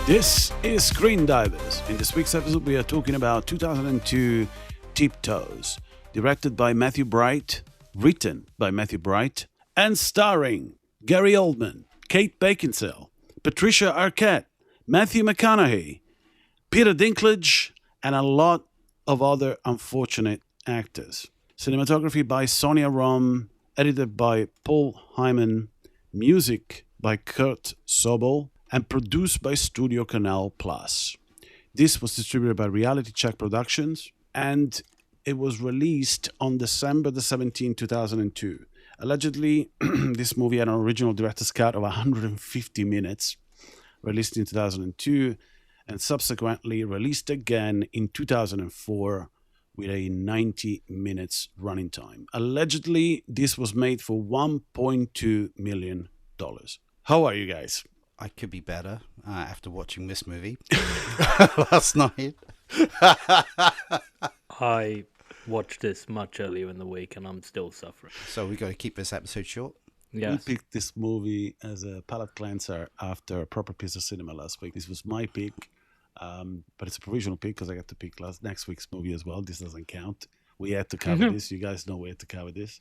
This is Screendivers. In this week's episode, we are talking about 2002 Tiptoes, directed by Matthew Bright, written by Matthew Bright, and starring Gary Oldman, Kate Beckinsale, Patricia Arquette, Matthew McConaughey, Peter Dinklage, and a lot of other unfortunate actors. Cinematography by Sonia Rom, edited by Paul Hyman, music by Kurt Sobel, and produced by Studio Canal Plus. This was distributed by Reality Check Productions, and it was released on December the 17th, 2002. Allegedly, this movie had an original director's cut of 150 minutes, released in 2002, and subsequently released again in 2004 with a 90 minutes running time. Allegedly, this was made for $1.2 million. How are you guys? I could be better after watching this movie last night. I watched this much earlier in the week and I'm still suffering. So we got to keep this episode short. Yes. We picked this movie as a palate cleanser after a proper piece of cinema last week. This was my pick, but it's a provisional pick because I got to pick next week's movie as well. This doesn't count. We had to cover this. You guys know we had to cover this.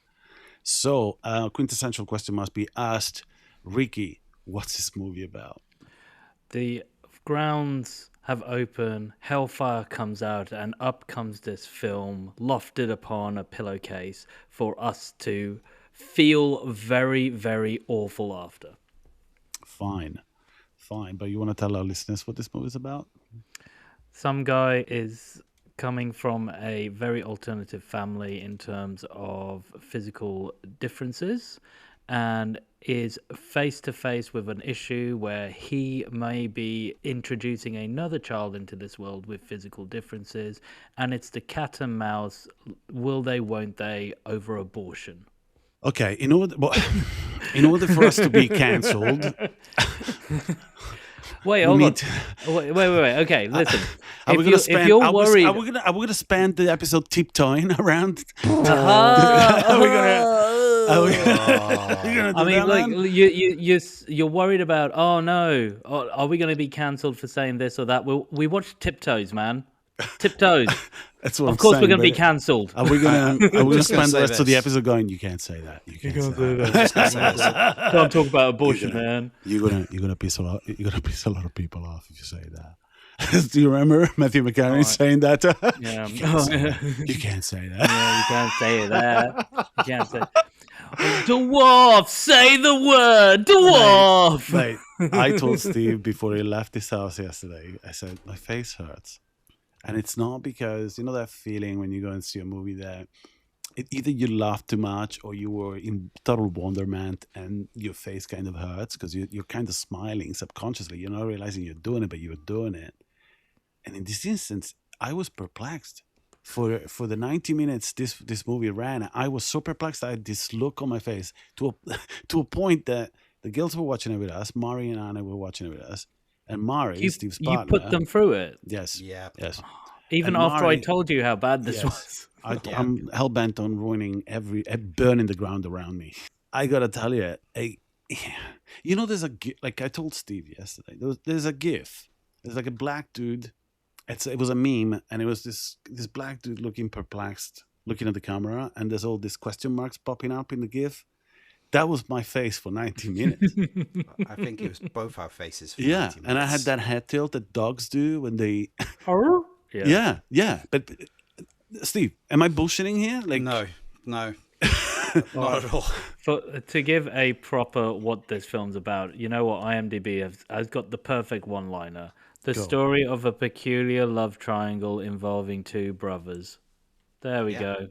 So quintessential question must be asked. Ricky, what's this movie about? The grounds have opened, hellfire comes out, and up comes this film, lofted upon a pillowcase for us to feel very, very awful after. Fine. But you want to tell our listeners what this movie is about? Some guy is coming from a very alternative family in terms of physical differences and is face to face with an issue where he may be introducing another child into this world with physical differences, and it's the cat and mouse, will they, won't they, over abortion. Okay, in order for us to be cancelled... Wait, hold on. Wait. Okay, listen. If you're worried... Are we gonna spend the episode tiptoeing around? You're worried about, oh no, are we going to be cancelled for saying this or that? We watched Tiptoes, man. Tiptoes. That's what of course we're going to be cancelled. Are we going to spend the rest of the episode going, you can't say that. You can't say that. Can't talk about abortion, man. You're gonna piss a lot of people off if you say that. Do you remember Matthew McConaughey saying that? Yeah. You can't say that. Yeah, you can't say that. You can't say. Dwarf, say the word, dwarf. Mate, I told Steve before he left his house yesterday, I said, my face hurts. And it's not because, you know that feeling when you go and see a movie that either you laugh too much or you were in total wonderment and your face kind of hurts because you're kind of smiling subconsciously. You're not realizing you're doing it, but you're doing it. And in this instance, I was perplexed. For the 90 minutes this movie ran, I was so perplexed. I had this look on my face to a point that the girls were watching it with us. Mari and Anna were watching it with us. And Mari, Steve's partner. You put them through it? Yes. Yeah. Yes. Even and after Mari, I told you how bad this was. I'm hell-bent on ruining burning the ground around me. I got to tell you, you know, like I told Steve yesterday, there's a GIF. There's like a black dude. It was a meme, and it was this black dude looking perplexed, looking at the camera, and there's all these question marks popping up in the GIF. That was my face for 90 minutes. I think it was both our faces for 90 minutes. And I had that head tilt that dogs do when they... Yeah. But, Steve, am I bullshitting here? Like No. Not at all. To give a proper what this film's about, you know what, IMDb has got the perfect one-liner. The story of a peculiar love triangle involving two brothers. There we go.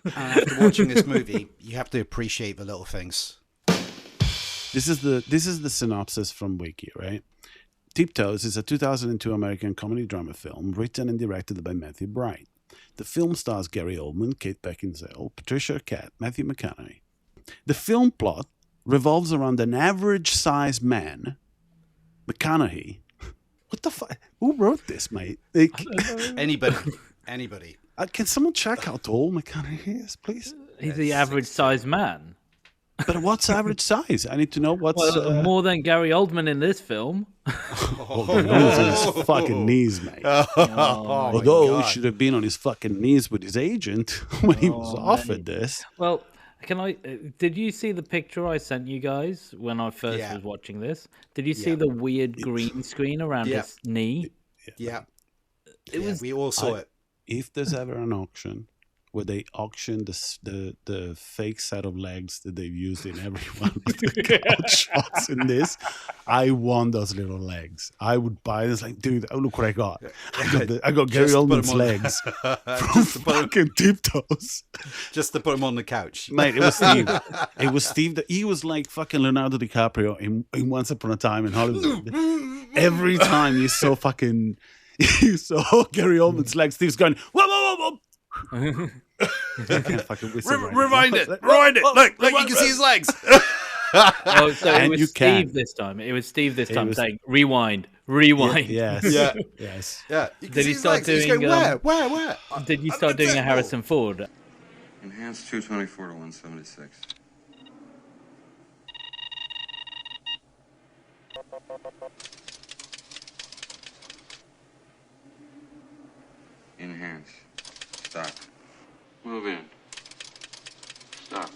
And after watching this movie, you have to appreciate the little things. This is the synopsis from Wiki, right? Tiptoes is a 2002 American comedy drama film written and directed by Matthew Bright. The film stars Gary Oldman, Kate Beckinsale, Patricia Arquette, Matthew McConaughey. The film plot revolves around an average-sized man, McConaughey. What the fuck? Who wrote this, mate? Anybody. Can someone check how tall McConaughey is, please? He's the average-sized man. But what's average size? I need to know what's... more than Gary Oldman in this film. Oldman was on his fucking knees, mate. Although he should have been on his fucking knees with his agent when he was offered this. Well, did you see the picture I sent you guys when I first was watching this? Did you see the weird green screen around his knee? Yeah. We all saw it. If there's ever an auction where they auction the fake set of legs that they've used in every one of the shots in this, I want those little legs. I would buy this. Like, dude, oh, look what I got. I got Gary Oldman's legs from fucking Tiptoes. Just to put them on the couch. Mate, it was Steve. It was Steve. He was like fucking Leonardo DiCaprio in Once Upon a Time in Hollywood. Every time you saw Gary Oldman's legs, Steve's going, whoa, whoa, whoa, whoa. Rewind it. Look, you can see his legs. So it was Steve this time. It was Steve this time saying, rewind. Yes. Yeah. Did he start doing... Where? Did you start doing a Harrison Ford? Enhanced 224 to 176. Enhance. Stop. Move in. Stop.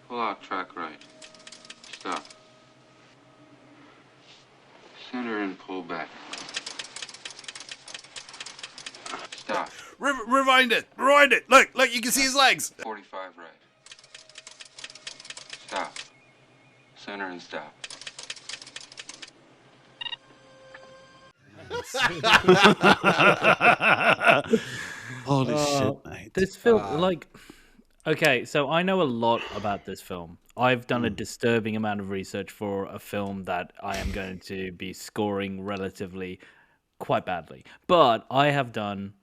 Pull out track right. Stop. Center and pull back. Stop. Rewind it. Look, you can see his legs. 45 right. Stop. Center and stop. Holy shit, mate. This film, okay, so I know a lot about this film. I've done a disturbing amount of research for a film that I am going to be scoring relatively quite badly. But I've done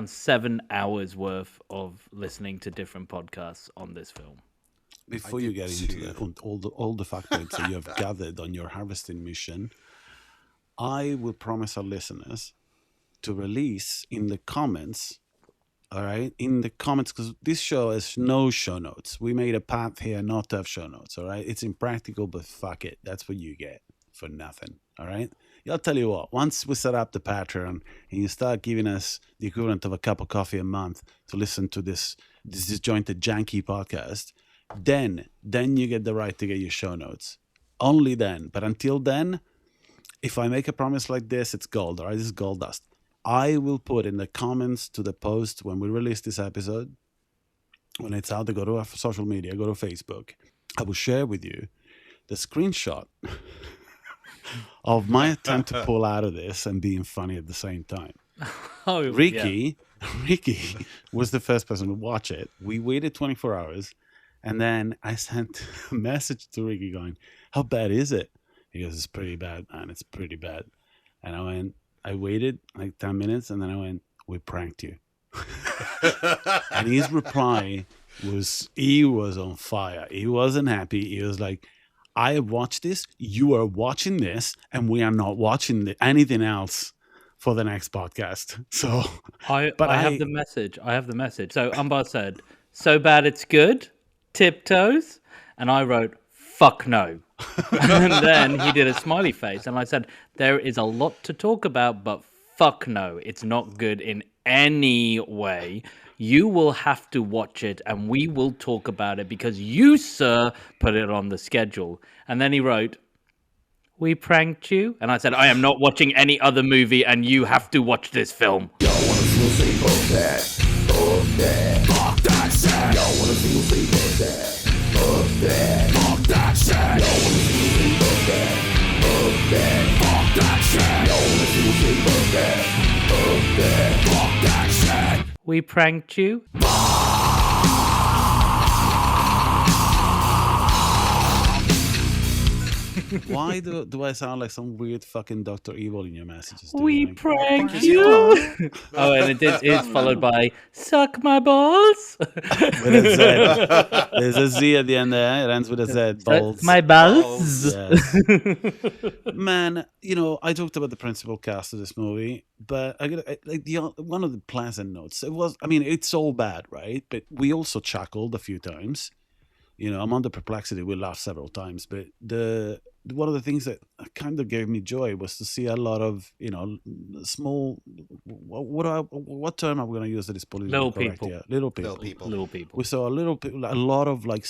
7 hours worth of listening to different podcasts on this film. Before you get into all the factoids that you have gathered on your harvesting mission, I will promise our listeners to release in the comments, all right? In the comments, because this show has no show notes. We made a path here not to have show notes, all right? It's impractical, but fuck it. That's what you get for nothing, all right? I'll tell you what, once we set up the Patreon and you start giving us the equivalent of a cup of coffee a month to listen to this disjointed, janky podcast, then you get the right to get your show notes. Only then. But until then, if I make a promise like this, it's gold, all right? This is gold dust. I will put in the comments to the post when we release this episode, when it's out, go to our social media, go to Facebook. I will share with you the screenshot of my attempt to pull out of this and being funny at the same time. Ricky was the first person to watch it. We waited 24 hours, and then I sent a message to Ricky going, how bad is it? He goes, it's pretty bad, man. It's pretty bad. And I waited like 10 minutes, and then I went, we pranked you. And his reply was, he was on fire. He wasn't happy. He was like, I watched this, you are watching this, and we are not watching anything else for the next podcast. So I have the message. So Umba said, so bad it's good, Tiptoes. And I wrote, fuck no. And then he did a smiley face. And I said, there is a lot to talk about, but fuck no. It's not good in any way. You will have to watch it and we will talk about it because you, sir, put it on the schedule. And then he wrote, we pranked you. And I said, I am not watching any other movie and you have to watch this film. Y'all wanna see fuck that, fuck that, fuck that shit. Y'all wanna see fuck that, fuck that, fuck that shit. Y'all wanna see fuck that, fuck that, fuck that shit. Y'all wanna see fuck that, fuck that, fuck that shit. We pranked you. Why do I sound like some weird fucking Dr. Evil in your messages? We pranked you. Oh, and it's followed by suck my balls. With a Z. There's a Z at the end there. It ends with a Z. Balls. Suck my balls. Yes. Man, I talked about the principal cast of this movie, but one of the pleasant notes. It's all bad, right? But we also chuckled a few times. I'm under perplexity. We laughed several times, but one of the things that kind of gave me joy was to see a lot of small. What term are we going to use that is politically Little correct? people. Yeah, little people. Little people. Little people. We saw a lot of like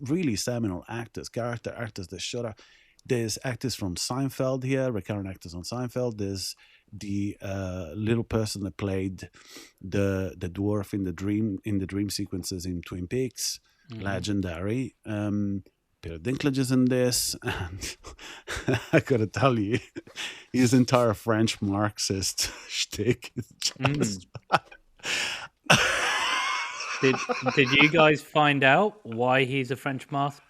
really seminal actors, character actors that showed up. There's actors from Seinfeld here, recurrent actors on Seinfeld. There's the little person that played the dwarf in the dream sequences in Twin Peaks, legendary. Peter Dinklage is in this, and I gotta tell you, his entire French Marxist shtick is just. Did you guys find out why he's a French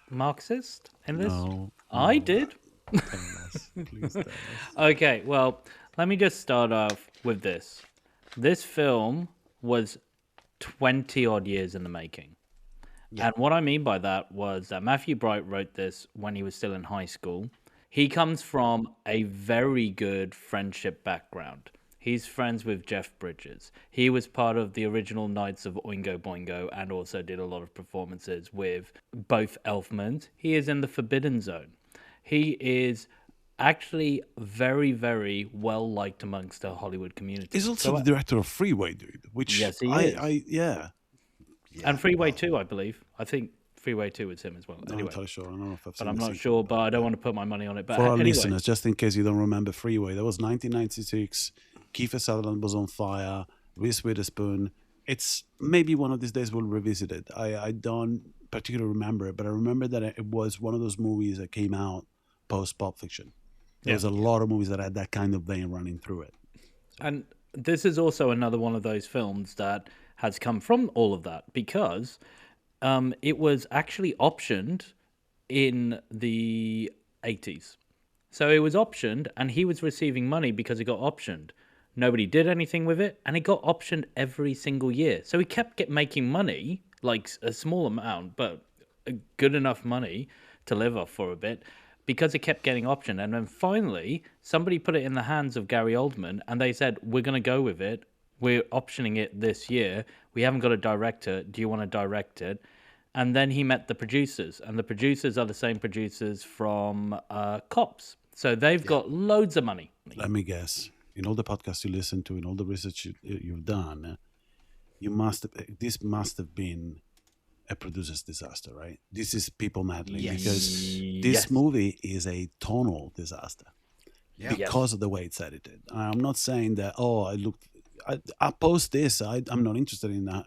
Marxist in this? No, I did. tell us, please tell us. Okay, well, let me just start off with this. This film was 20 odd years in the making. And what I mean by that was that Matthew Bright wrote this when he was still in high school. He comes from a very good friendship background. He's friends with Jeff Bridges. He was part of the original Knights of Oingo Boingo and also did a lot of performances with both Elfmans. He is in the Forbidden Zone. He is actually very, very well liked amongst the Hollywood community. He's also the director of Freeway, dude. Which Yes, he is. Yeah. And Freeway 2, I believe. I think Freeway 2 is him as well. I'm Anyway, not entirely sure. I don't know if I've but seen I'm the not sequel. sure, but I don't want to put my money on it. But For our anyway, listeners, just in case you don't remember Freeway, that was 1996. Kiefer Sutherland was on fire. Reese Witherspoon. It's maybe one of these days we'll revisit it. I don't particularly remember it, but I remember that it was one of those movies that came out post Pulp Fiction. There's a lot of movies that had that kind of vein running through it. and this is also another one of those films that has come from all of that because it was actually optioned in the 80s. So it was optioned and he was receiving money because it got optioned. Nobody did anything with it and it got optioned every single year. So he kept making money, like a small amount, but a good enough money to live off for a bit because it kept getting optioned. And then finally, somebody put it in the hands of Gary Oldman and they said, we're going to go with it. We're optioning it this year. We haven't got a director. Do you want to direct it? And then he met the producers, and the producers are the same producers from Cops. So they've got loads of money. Let me guess. In all the podcasts you listen to, in all the research you've done, this must have been a producer's disaster, right? This is people meddling because this movie is a tonal disaster because of the way it's edited. I'm not saying that, I post this. I'm not interested in that.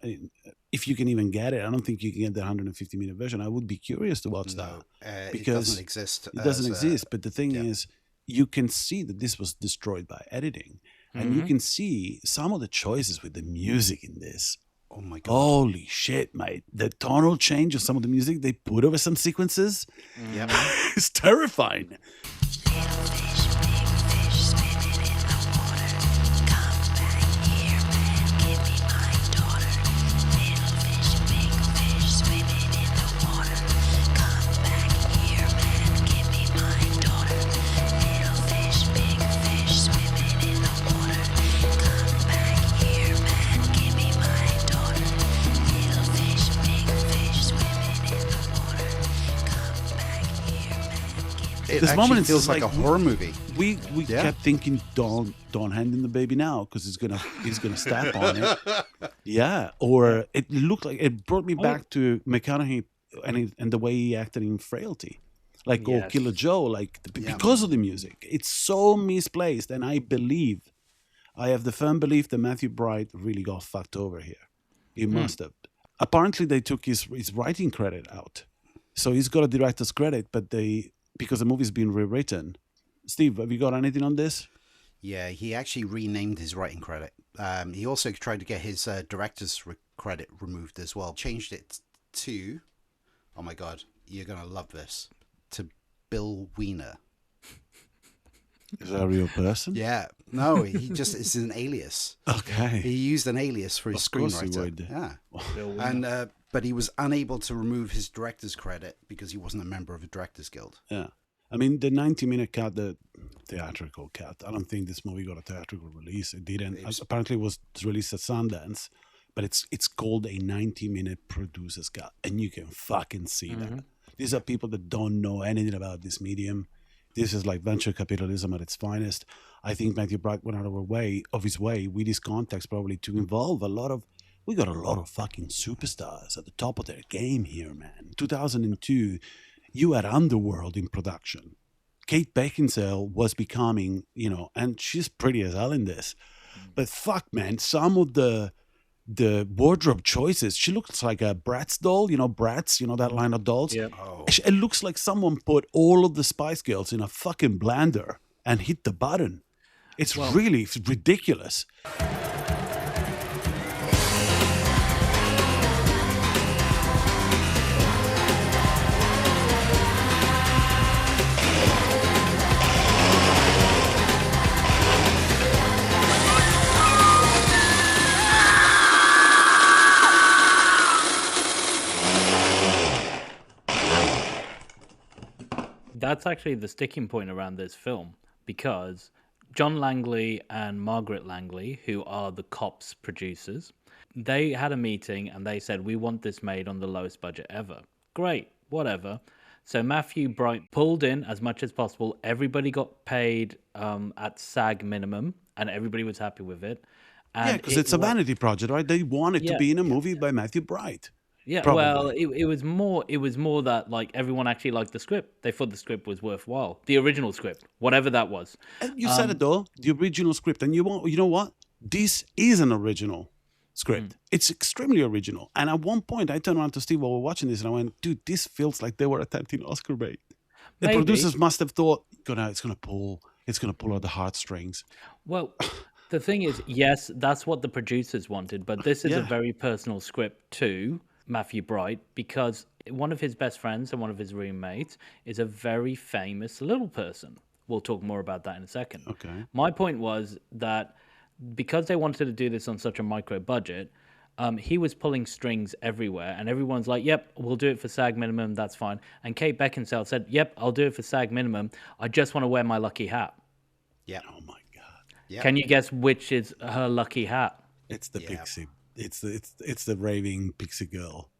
If you can even get it, I don't think you can get the 150-minute version. I would be curious to watch that because it doesn't exist. It doesn't exist. But the thing is, you can see that this was destroyed by editing, and you can see some of the choices with the music in this. Oh my god! Holy shit, mate! The tonal change of some of the music they put over some sequences, it's terrifying. It This actually moment feels is like a horror movie. We kept thinking, don't hand him the baby now because he's gonna step on it. Yeah, or it looked like it brought me back to McConaughey and the way he acted in Frailty, or Killer Joe, because of the music. It's so misplaced, and I have the firm belief that Matthew Bright really got fucked over here. He must have. Apparently, they took his writing credit out, so he's got a director's credit, but because the movie's been rewritten. Steve, have you got anything on this? Yeah, he actually renamed his writing credit. He also tried to get his director's credit removed as well. Changed it to, oh my god, you're going to love this, to Bill Wiener. Is that a real person? Yeah. No, it's an alias. Okay. He used an alias for his Of course he screenwriter. would. Yeah. Bill Wiener. And but he was unable to remove his director's credit because he wasn't a member of a directors guild. Yeah. I mean, the 90-minute cut, the theatrical cut, I don't think this movie got a theatrical release. It didn't. Apparently, it was released at Sundance, but it's called a 90-minute producer's cut, and you can fucking see that. These are people that don't know anything about this medium. This is like venture capitalism at its finest. I think Matthew Bright went out of his way with his contacts probably to involve we got a lot of fucking superstars at the top of their game here, man. 2002, you had Underworld in production. Kate Beckinsale was becoming, and she's pretty as hell in this. But fuck, man, some of the wardrobe choices, she looks like a Bratz doll, Bratz, that line of dolls. Yeah. Oh. It looks like someone put all of the Spice Girls in a fucking blender and hit the button. It's really ridiculous. That's actually the sticking point around this film, because John Langley and Margaret Langley, who are the Cops producers, they had a meeting and they said, we want this made on the lowest budget ever. Great, whatever. So Matthew Bright pulled in as much as possible. Everybody got paid at SAG minimum, and everybody was happy with it. And because it's a vanity project, right? They wanted to be in a movie by Matthew Bright. Yeah, Probably. well, it was more that like everyone actually liked the script. They thought the script was worthwhile. The original script, whatever that was. And you said it though, the original script. And you know what? This is an original script. It's extremely original. And at one point, I turned around to Steve while we were watching this, and I went, "Dude, this feels like they were attempting Oscar bait." The producers must have thought, it's gonna pull at the heartstrings. Well, the thing is, yes, that's what the producers wanted, but this is a very personal script too. Matthew Bright, because one of his best friends and one of his roommates is a very famous little person. We'll talk more about that in a second. Okay. My point was that because they wanted to do this on such a micro budget, he was pulling strings everywhere, and everyone's like, yep, we'll do it for SAG minimum, that's fine. And Kate Beckinsale said, yep, I'll do it for SAG minimum. I just want to wear my lucky hat. Yeah. Oh my God. Yeah. Can you guess which is her lucky hat? It's the pixie. It's the raving pixie girl.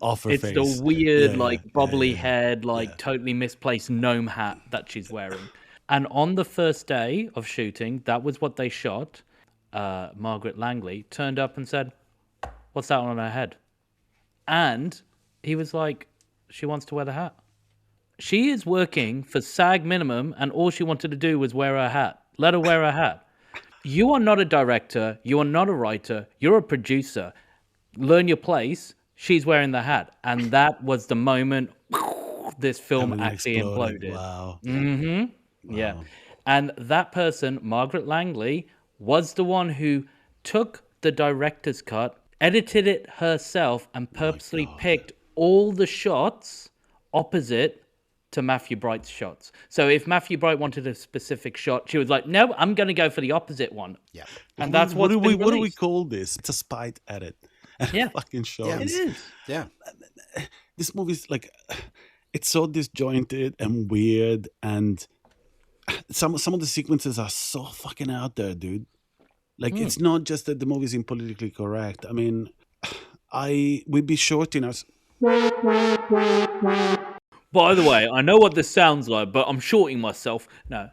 Off her it's face. The weird, bobbly head, totally misplaced gnome hat that she's wearing. And on the first day of shooting, that was what they shot. Margaret Langley turned up and said, "What's that on her head?" And he was like, "She wants to wear the hat. She is working for SAG minimum, and all she wanted to do was wear her hat. Let her wear her hat. You are not a director. You are not a writer. You're a producer. Learn your place." She's wearing the hat. And that was the moment this film actually imploded. Wow. Yeah. And that person, Margaret Langley, was the one who took the director's cut, edited it herself, and purposely picked all the shots opposite to Matthew Bright's shots. So if Matthew Bright wanted a specific shot, she was like, "No, I'm going to go for the opposite one." Yeah. And that's what do we released. call this? It's a spite edit. Yeah. Fucking shows. Yeah. It is. Yeah. This movie's it's so disjointed and weird, and some of the sequences are so fucking out there, dude. It's not just that the movie's impolitically correct. I mean, we'd be shorting us. By the way, I know what this sounds like, but I'm shorting myself. No.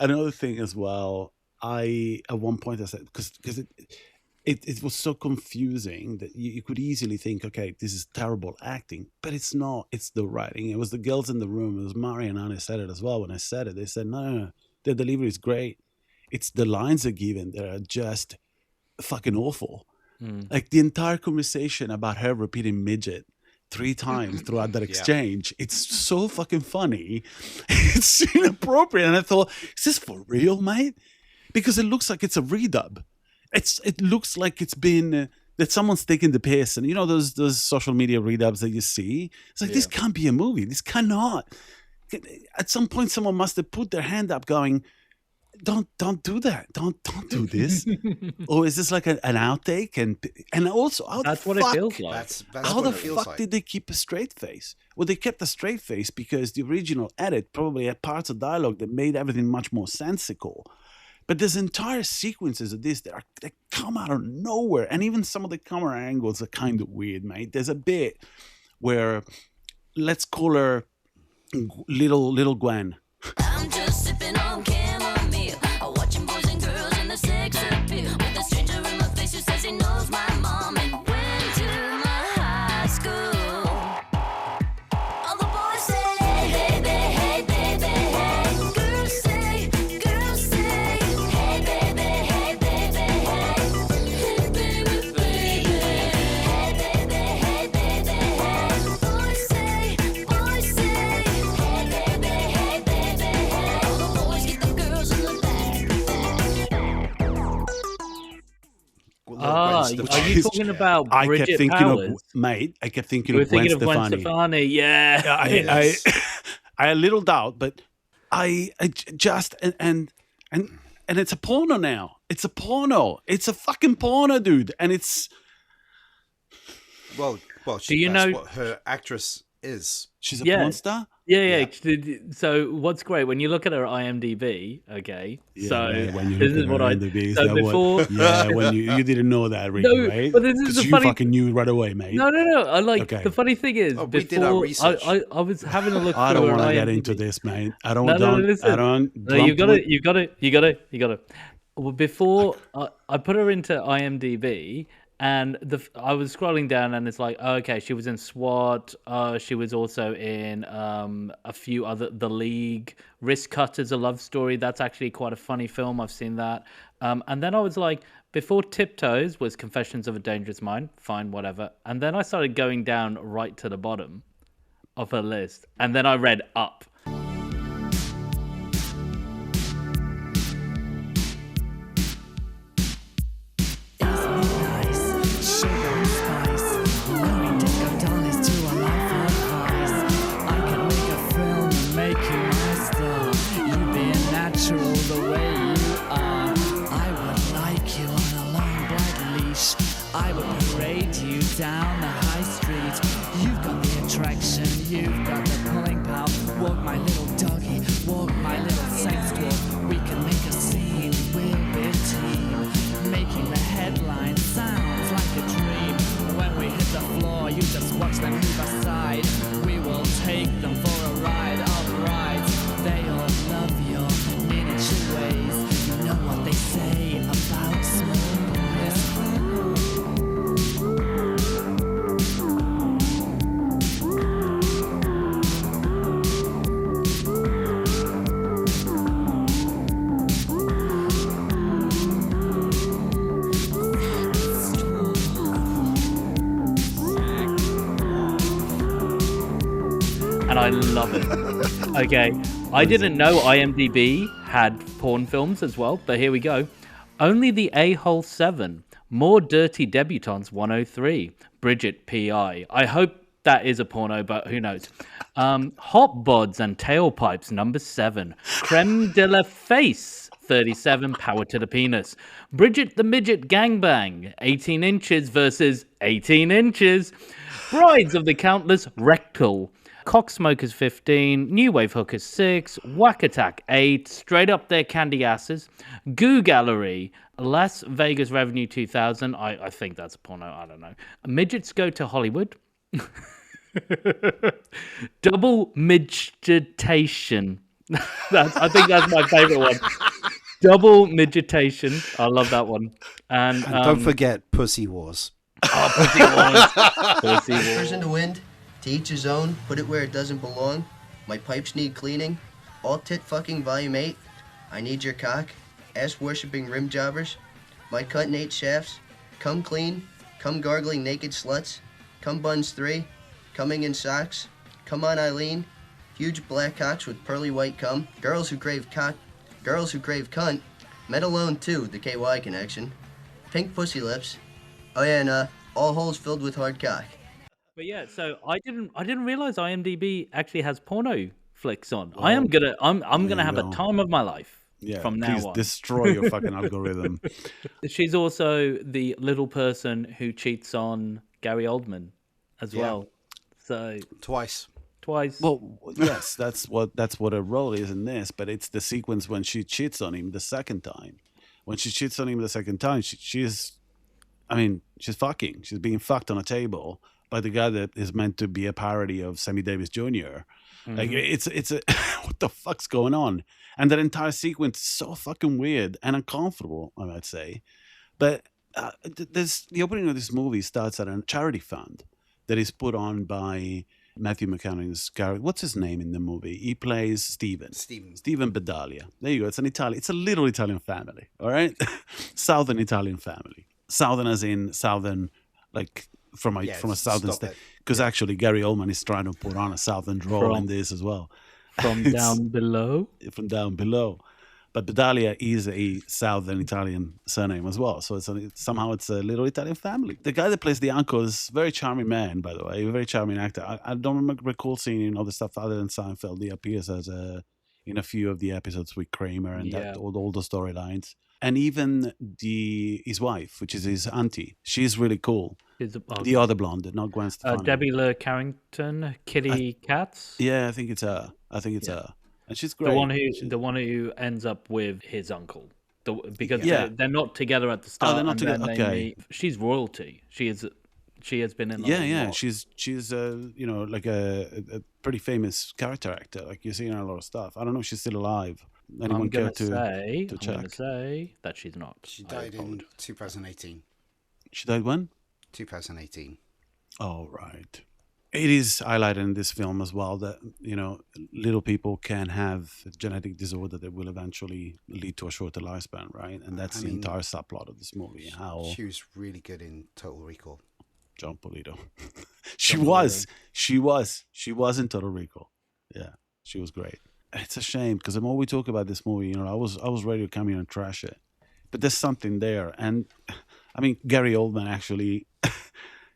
Another thing as well, at one point I said, because it was so confusing that you could easily think, okay, this is terrible acting, but it's not. It's the writing. It was the girls in the room. It was Mari and Anna said it as well. When I said it, they said, no, the delivery is great. It's the lines are given that are just fucking awful. Like the entire conversation about her repeating midget 3 times throughout that exchange. It's so fucking funny. It's inappropriate. And I thought, is this for real, mate? Because it looks like it's a redub. It looks like it's been that someone's taking the piss, and those social media redubs that you see. It's like this can't be a movie. This cannot. At some point, someone must have put their hand up, going, "Don't do that. Don't do this." Or is this like an outtake? And also, That's what it feels like. That's how what the it feels fuck like. did they keep a straight face? Well, they kept a straight face because the original edit probably had parts of dialogue that made everything much more sensical. But there's entire sequences of this that come out of nowhere, and even some of the camera angles are kind of weird, mate. There's a bit where, let's call her little Gwen. I'm just sipping on chamomile, watching boys and girls in the sex appeal. With a stranger in my face who says he knows my mom and went to my high school. All the boys say, hey baby, hey baby, hey. Girls say, hey baby, hey baby, hey. Hey baby, baby. Hey baby, hey baby, hey. Boys say, hey baby, hey baby, hey. All the boys get the girls in the Are you talking about Bridget Powers? I kept thinking You were of Gwen thinking of Gwen Stefani. Stefani, yeah. I had a little doubt, but I just and it's a porno now. It's a porno. It's a fucking porno, dude. And it's Well, Do she, you that's know- what her actress is. she's a Yeah. porn star. Yeah. So what's great when you look at her IMDb? Okay, When you this look is at what her I. IMDb, So that what- before, when you didn't know that, Ricky, No, right? but this is 'Cause the you funny- fucking knew right away, mate. no. I like Okay. the funny thing is Oh, we before did our research. I was having a look. I through don't her want to get IMDb. into this, mate. I don't. No, don't. listen. I don't. No, you got to. Well, before I put her into IMDb, and I was scrolling down, and it's like, oh, okay, she was in SWAT. She was also in a few other, The League, Risk Cutters, A Love Story. That's actually quite a funny film. I've seen that. And then I was like, before Tiptoes was Confessions of a Dangerous Mind. Fine, whatever. And then I started going down right to the bottom of her list, and then I read Up. I would parade you down the high street. You've got the attraction, you've got the pulling power. Walk my little doggy, walk my little sex dwarf. We can make a scene, we'll be a team. Making the headline sounds like a dream. When we hit the floor, you just watch them move aside. We will take them for a ride, alright. They all love your miniature ways. You know what they say about small boys. And I love it. Okay, I didn't know IMDb had porn films as well, but here we go. Only the A-Hole 7, More Dirty Debutantes 103, Bridget P.I. I hope that is a porno, but who knows. Hot Bods and Tailpipes, number 7, Creme de la Face, 37, Power to the Penis. Bridget the Midget Gangbang, 18 inches versus 18 inches. Brides of the Countless Rectal. Cocksmokers 15, New Wave Hookers 6, Whack Attack 8, Straight Up Their Candy Asses, Goo Gallery, Las Vegas Revenue 2000, I think that's a porno, I don't know. Midgets Go to Hollywood. Double Midgetation. I think that's my favorite one. Double Midgetation. I love that one. And Don't forget Pussy Wars. Pussy Wars. Pussy Wars. Fingers in the wind, to each his own, put it where it doesn't belong. My pipes need cleaning. All tit fucking volume 8. I need your cock. Ass worshipping rim jobbers. My cut and 8 shafts. Come clean. Come gargling naked sluts. Come buns 3. Coming in socks. Come on Eileen. Huge black cocks with pearly white cum. Girls who crave cock. Girls who crave cunt. Met alone too, the KY connection. Pink pussy lips. Oh yeah, and all holes filled with hard cock. But yeah, so I didn't realize IMDb actually has porno flicks on. I'm gonna have go. a time of my life from now please on. destroy your fucking algorithm. She's also the little person who cheats on Gary Oldman as Yeah. well. So Twice. twice. Well, yes, that's what her role is in this. But it's the sequence when she cheats on him the second time. When she cheats on him the second time, she's fucking. She's being fucked on a table by the guy that is meant to be a parody of Sammy Davis Jr. Like it's a what the fuck's going on? And that entire sequence is so fucking weird and uncomfortable, I might say. But there's the opening of this movie starts at a charity fund that is put on by Matthew McConaughey's character. What's his name in the movie? He plays Steven Bedalia. There you go. It's a little Italian family. All right, Southern Italian family. Southern as in southern, like from a southern state. Because actually, Gary Oldman is trying to put on a southern drawl in this as well. From down below. From down below. But Bedalia is a southern Italian surname as well. So somehow it's a little Italian family. The guy that plays the uncle is a very charming man, by the way, a very charming actor. I don't recall seeing him in other stuff other than Seinfeld. He appears as in a few of the episodes with Kramer and all the storylines. And even his wife, which is his auntie, she's really cool. The other blonde, not Gwen Stefani. Debbie Le Carrington, Kitty Katz. Yeah, I think it's her. her. And she's great. The one who ends up with his uncle. Because they're not together at the start. Oh, they're not together. Okay. She's royalty. She has been in. She's like a pretty famous character actor. Like you see in a lot of stuff. I don't know if she's still alive. Anyone care to check? I'm going to say that she's not. She died in 2018. She died when? 2018. Oh, right. It is highlighted in this film as well that, little people can have a genetic disorder that will eventually lead to a shorter lifespan, right? And that's the entire subplot of this movie. How she was really good in Total Recall. John Polito. She was in Total Recall. Yeah, she was great. It's a shame because the more we talk about this movie, I was ready to come here and trash it, but there's something there. And Gary Oldman actually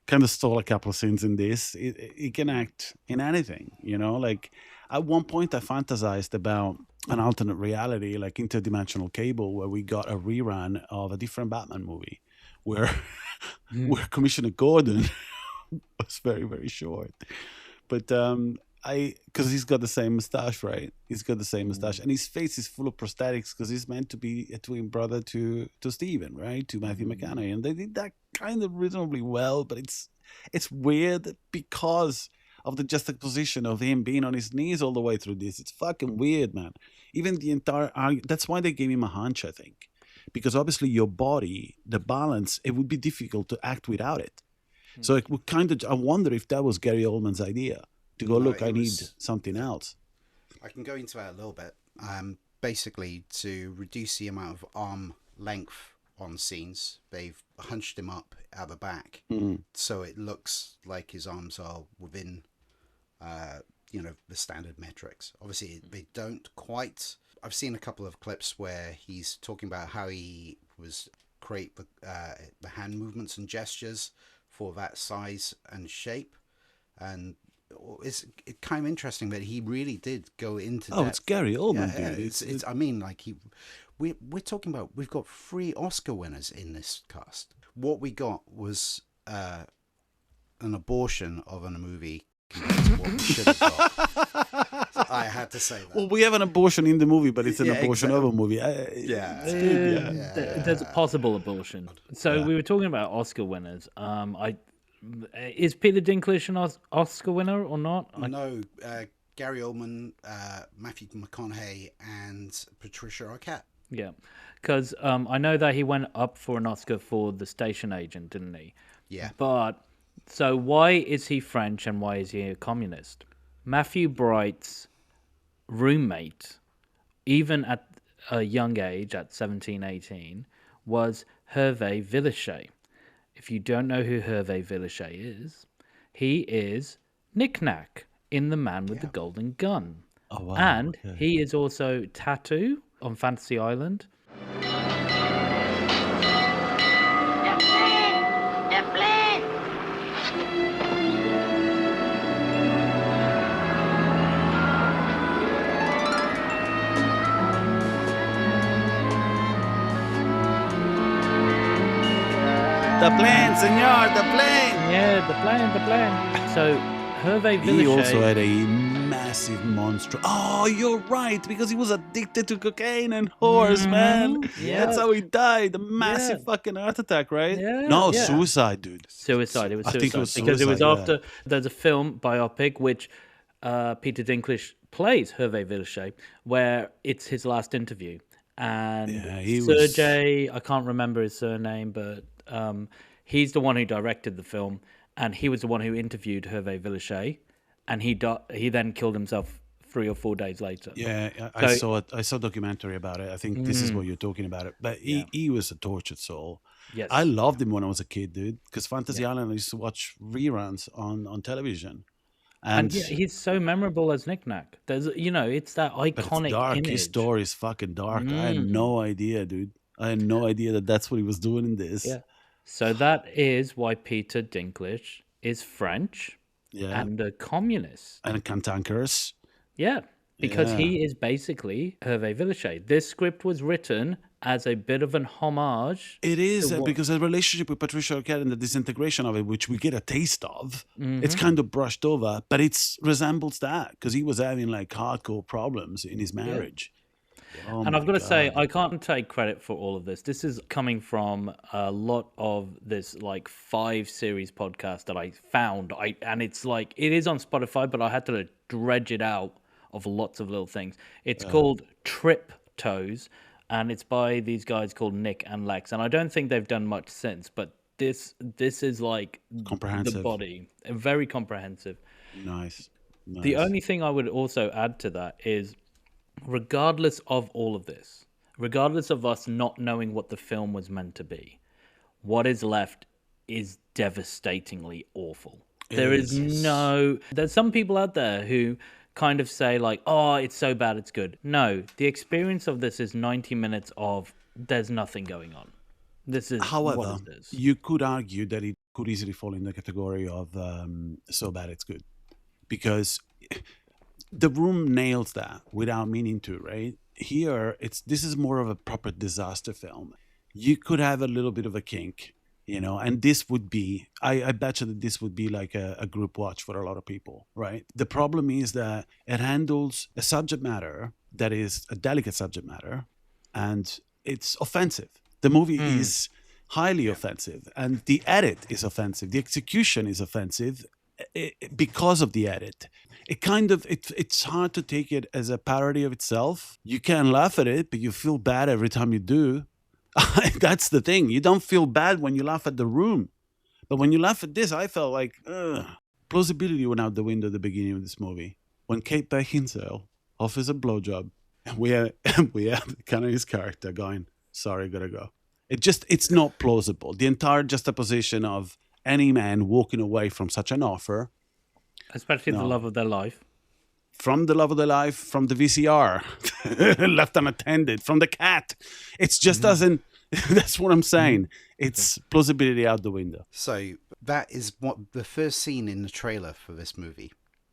kind of stole a couple of scenes in this. He can act in anything, Like at one point, I fantasized about an alternate reality, like Interdimensional Cable, where we got a rerun of a different Batman movie, where Commissioner Gordon was very, very short, but because he's got the same mustache, right? He's got the same mustache, and his face is full of prosthetics because he's meant to be a twin brother to Steven, right? To Matthew McConaughey, and they did that kind of reasonably well, but it's weird because of the juxtaposition of him being on his knees all the way through this. It's fucking weird, man. Even the entire that's why they gave him a hunch, I think, because obviously your body, the balance, it would be difficult to act without it. So it would I wonder if that was Gary Oldman's idea. To go, look, I need something else. I can go into that a little bit. Basically, to reduce the amount of arm length on scenes, they've hunched him up at the back, so it looks like his arms are within, the standard metrics. Obviously, they don't quite. I've seen a couple of clips where he's talking about how he was create the hand movements and gestures for that size and shape, and it's kind of interesting that he really did go into depth. It's Gary Oldman, dude. We're talking about, we've got 3 Oscar winners in this cast. What we got was an abortion of a movie compared to what we should have got. So I had to say that. Well, we have an abortion in the movie, but it's an abortion of a movie. There's a possible abortion. So we were talking about Oscar winners. Is Peter Dinklage an Oscar winner or not? No, Gary Oldman, Matthew McConaughey, and Patricia Arquette. Yeah, because I know that he went up for an Oscar for The Station Agent, didn't he? Yeah. But, so why is he French and why is he a communist? Matthew Bright's roommate, even at a young age, at 17, 18, was Hervé Villachet. If you don't know who Hervé Villachet is, he is Knick-Knack in The Man with the Golden Gun. Oh, wow. And he is also Tattoo on Fantasy Island. The plane, senor, the plane. Yeah, the plane. So Hervé He also Villechaize. had a massive monster. Oh, you're right, because he was addicted to cocaine and whores, man. Yeah. That's how he died. A massive fucking heart attack, right? Yeah, No, yeah. suicide, dude. Suicide. It was I suicide think it was because it was suicide, after there's a film biopic which Peter Dinklage plays Hervé Villechaize, where it's his last interview, and Yeah, he was- Sergey, I can't remember his surname, but he's the one who directed the film, and he was the one who interviewed Hervé Villechaize, and he then killed himself 3 or 4 days later. Yeah, I So- saw it. I saw a documentary about it. I think this is what you're talking about. But he was a tortured soul. Yes. I loved him when I was a kid, dude. Because Fantasy Island, I used to watch reruns on television. And yeah, he's so memorable as Knick Knack. There's, it's that but it's iconic dark. image. His story is fucking dark. I had no idea, dude. I had no idea that that's what he was doing in this. Yeah. So that is why Peter Dinklage is French Yeah. and a communist. And cantankerous. Yeah, because Yeah. he is basically Hervé Villechaize. This script was written as a bit of an homage. It is what- because the relationship with Patricia Arquette and the disintegration of it, which we get a taste of, Mm-hmm. it's kind of brushed over, but it resembles that because he was having like hardcore problems in his marriage. Oh And my I've got to say, God. I can't take credit for all of this. This is coming from a lot of this like 5-series podcast that I found. And it's like, it is on Spotify, but I had to dredge it out of lots of little things. It's called Tiptoes, and it's by these guys called Nick and Lex. And I don't think they've done much since, but this is like the Comprehensive. body, very comprehensive. Nice. The only thing I would also add to that is, regardless of all of this, regardless of us not knowing what the film was meant to be, what is left is devastatingly awful. There's some people out there who kind of say like, oh, it's so bad it's good. No, the experience of this is 90 minutes of there's nothing going on. This is However, what it is. you could argue that it could easily fall in the category of so bad it's good, because The Room nails that without meaning to, right? Here, this is more of a proper disaster film. You could have a little bit of a kink, and this would be, I bet you that this would be like a group watch for a lot of people, right? The problem is that it handles a subject matter that is a delicate subject matter, and it's offensive. The movie is highly offensive, and the edit is offensive. The execution is offensive because of the edit. It's hard to take it as a parody of itself. You can laugh at it, but you feel bad every time you do. That's the thing. You don't feel bad when you laugh at The Room. But when you laugh at this, I felt like, plausibility went out the window at the beginning of this movie. When Kate Beckinsale offers a blowjob, and we have kind of his character going, sorry, gotta go. It's not plausible. The entire juxtaposition of any man walking away from such an offer, Especially the love of their life. from the love of their life, from the VCR, left unattended, from the cat. It just doesn't, that's what I'm saying. It's plausibility out the window. So that is what the first scene in the trailer for this movie.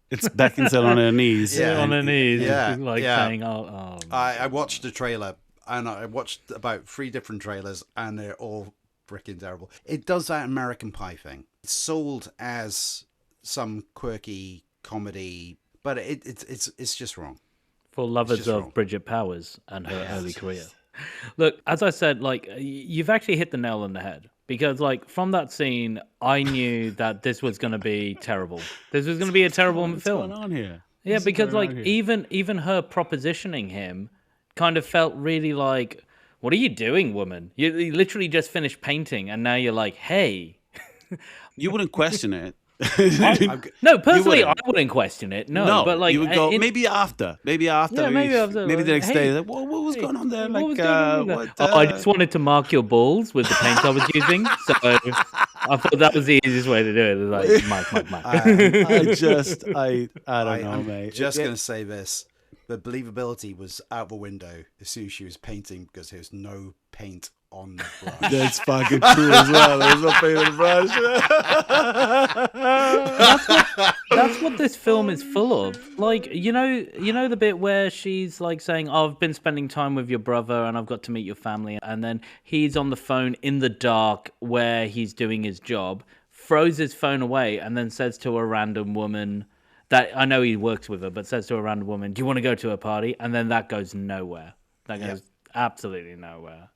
It's Beckinsale on her knees. Yeah. On her knees, Yeah, like yeah. saying, oh. I watched the trailer, and I watched about 3 different trailers, and they're all freaking terrible. It does that American Pie thing. It's sold as some quirky comedy, but it's just wrong. For lovers just of wrong. Bridget Powers and her early career. Look, as I said, like, you've actually hit the nail on the head, because like from that scene, I knew that this was going to be terrible. This was going to be a terrible What's film. going on here? Yeah, What's because going like on here? even her propositioning him kind of felt really like, what are you doing, woman? You literally just finished painting, and now you're like, hey. You wouldn't question it. No, personally, I wouldn't. wouldn't question it. No, but like you would go maybe after, maybe after, maybe the next hey, day. Like, what was going on there? what Like, was going on with what? that? I just wanted to mark your balls with the paint I was using, so I thought that was the easiest way to do it. It was like, Mike. I don't know, I'm mate. just going to say this. The believability was out the window as soon as she was painting, because there was no paint on the brush. That's fucking true as well. There's no paint on the brush. That's what this film is full of. Like, you know the bit where she's like saying, oh, I've been spending time with your brother and I've got to meet your family, and then he's on the phone in the dark where he's doing his job. throws his phone away, and then says to a random woman that I know he works with her, but says to a random woman, "Do you want to go to a party?" And then that goes nowhere. That goes absolutely nowhere.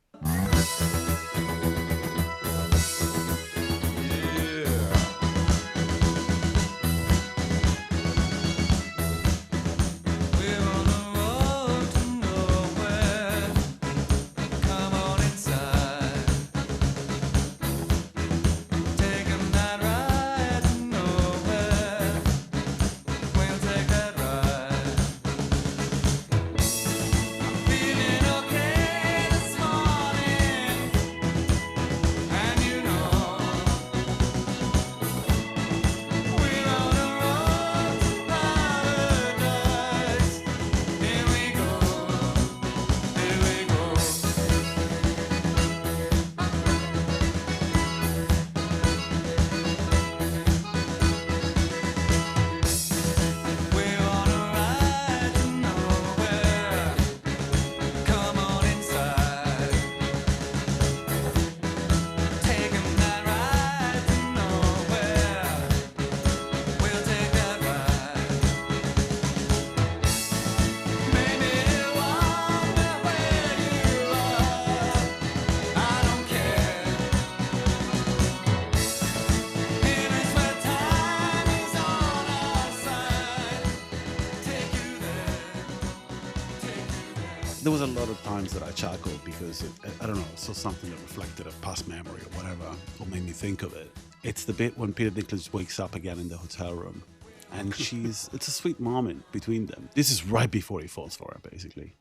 There was a lot of times that I chuckled because I don't know, I saw something that reflected a past memory or whatever, or made me think of it. It's the bit when Peter Dinklage wakes up again in the hotel room, and it's a sweet moment between them. This is right before he falls for her, basically,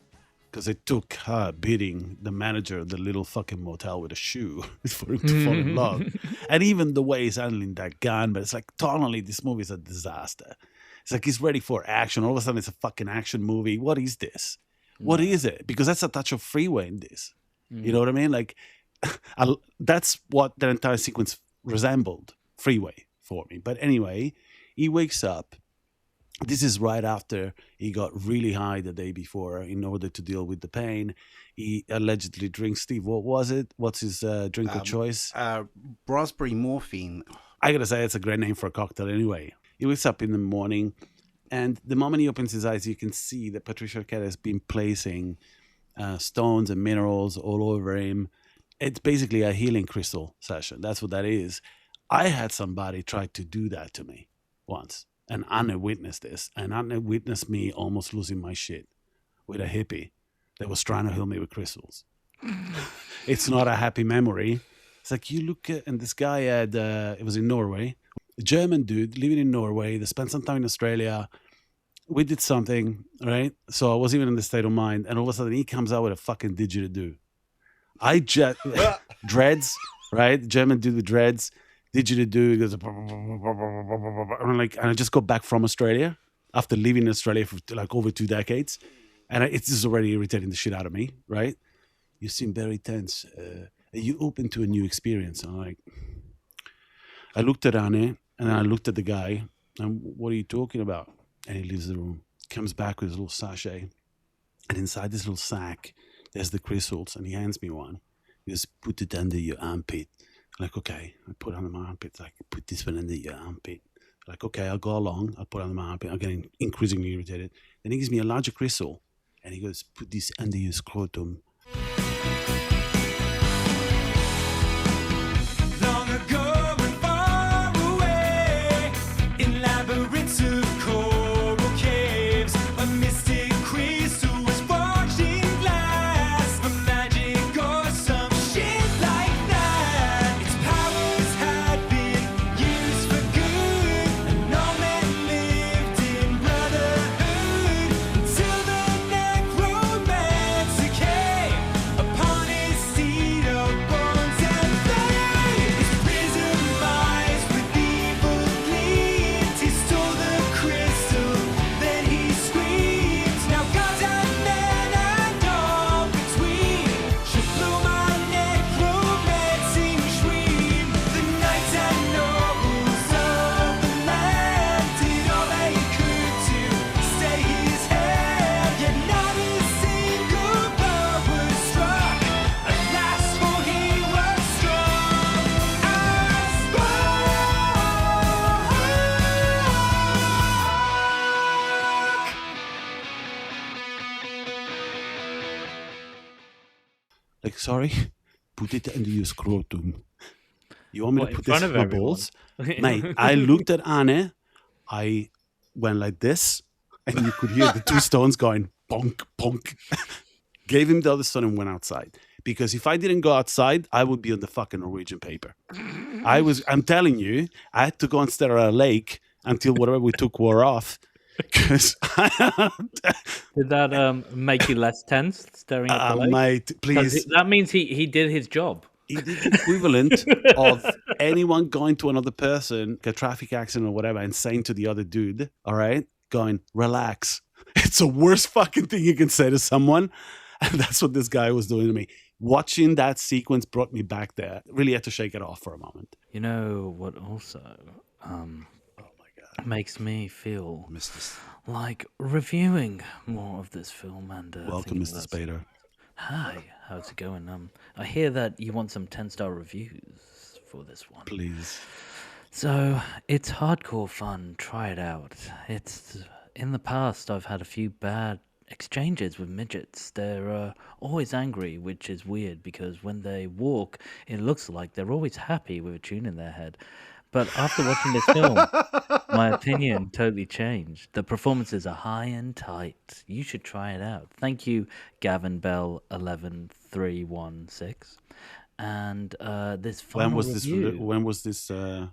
because it took her beating the manager of the little fucking motel with a shoe for him to fall in love. And even the way he's handling that gun, but it's like tonally, this movie is a disaster. It's like he's ready for action. All of a sudden, it's a fucking action movie. What is this? What is it? Because that's a touch of freeway in this. You know what I mean? Like, that's what the entire sequence resembled, freeway, for me. But anyway, he wakes up. This is right after he got really high the day before in order to deal with the pain. He allegedly drinks, Steve, what was it? What's his drink of choice? Raspberry morphine. I gotta say, it's a great name for a cocktail anyway. He wakes up in the morning, and the moment he opens his eyes, you can see that Patricia Arquette has been placing stones and minerals all over him. It's basically a healing crystal session. That's what that is. I had somebody try to do that to me once, and Anna witnessed this, and Anna witnessed me almost losing my shit with a hippie that was trying to heal me with crystals. It's not a happy memory. It's like you look at, and this guy had, it was in Norway, a German dude living in Norway. They spent some time in Australia. We did something, right? So I was even in the state of mind, and all of a sudden he comes out with a fucking didgeridoo. I just dreads, right? German dude with dreads, didgeridoo. He goes, and I'm like, and I just got back from Australia after living in Australia for like over 2 decades, and it's just already irritating the shit out of me, right? You seem very tense. Are you open to a new experience? And I'm like, I looked at Anne, and I looked at the guy, and what are you talking about? And he leaves the room, comes back with his little sachet, and inside this little sack, there's the crystals, and he hands me one. He goes, put it under your armpit. I'm like, okay. I put it under my armpit. Like, put this one under your armpit. I'm like, okay, I'll go along. I'll put it under my armpit. I'm getting increasingly irritated. Then he gives me a larger crystal, and he goes, put this under your scrotum. Long ago and far away, in labyrinths of coral caves, a mystic crystal was forged in glass. For magic or some shit like that. Its powers had been used for good, and all men lived in brotherhood until the necromancer came. Like, sorry, put it under your scrotum. You want me What, to in put this front in of my everyone? balls? Mate, I looked at Anne, I went like this, and you could hear the two stones going bonk, bonk. Gave him the other stone and went outside. Because if I didn't go outside, I would be on the fucking Norwegian paper. I'm telling you, I had to go and stare at a lake until whatever we took wore off. Because Did that make you less tense staring at the lake? mate, 'Cause please. that means he did his job. He did the equivalent of anyone going to another person, a traffic accident or whatever, and saying to the other dude, all right, going, relax. It's the worst fucking thing you can say to someone. And that's what this guy was doing to me. Watching that sequence brought me back there. Really had to shake it off for a moment. You know what also makes me feel Mr. like reviewing more of this film and Welcome, thinking Mr. about- Spader. Hi, how's it going? I hear that you want some 10-star reviews for this one. Please. So it's hardcore fun. Try it out. It's in the past I've had a few bad exchanges with midgets. They're always angry, which is weird because when they walk, it looks like they're always happy with a tune in their head. But after watching this film, my opinion totally changed. The performances are high and tight. You should try it out. Thank you, Gavin Bell 11316. And this final review. When was this that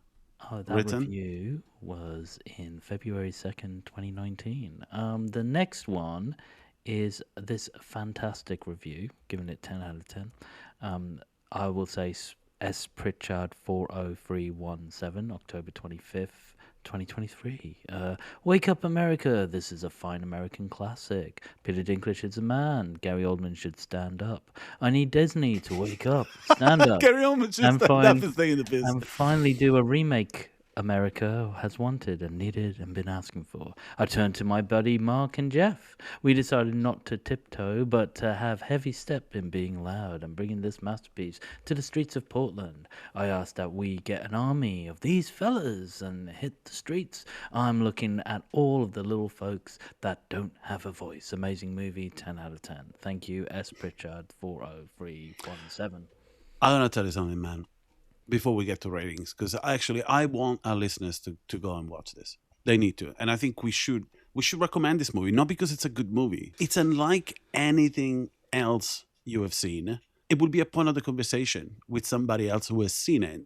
written? review was in February 2nd, 2019. The next one is this fantastic review, giving it 10 out of 10. I will say S. Pritchard 40317, October 25th, 2023. Wake Up America. This is a fine American classic. Peter Dinklage is a man. Gary Oldman should stand up. I need Disney to wake up. Stand up. Gary Oldman should and stand up and stay in the biz. and finally do a remake America has wanted and needed and been asking for. I turned to my buddy Mark and Jeff. We decided not to tiptoe, but to have heavy step in being loud and bringing this masterpiece to the streets of Portland. I asked that we get an army of these fellas and hit the streets. I'm looking at all of the little folks that don't have a voice. Amazing movie, 10 out of 10. Thank you, S. Pritchard 40317. I'm going to tell you something, man, before we get to ratings, because I want our listeners to go and watch this. They need to. And I think we should recommend this movie, not because it's a good movie. It's unlike anything else you have seen. It will be a point of the conversation with somebody else who has seen it.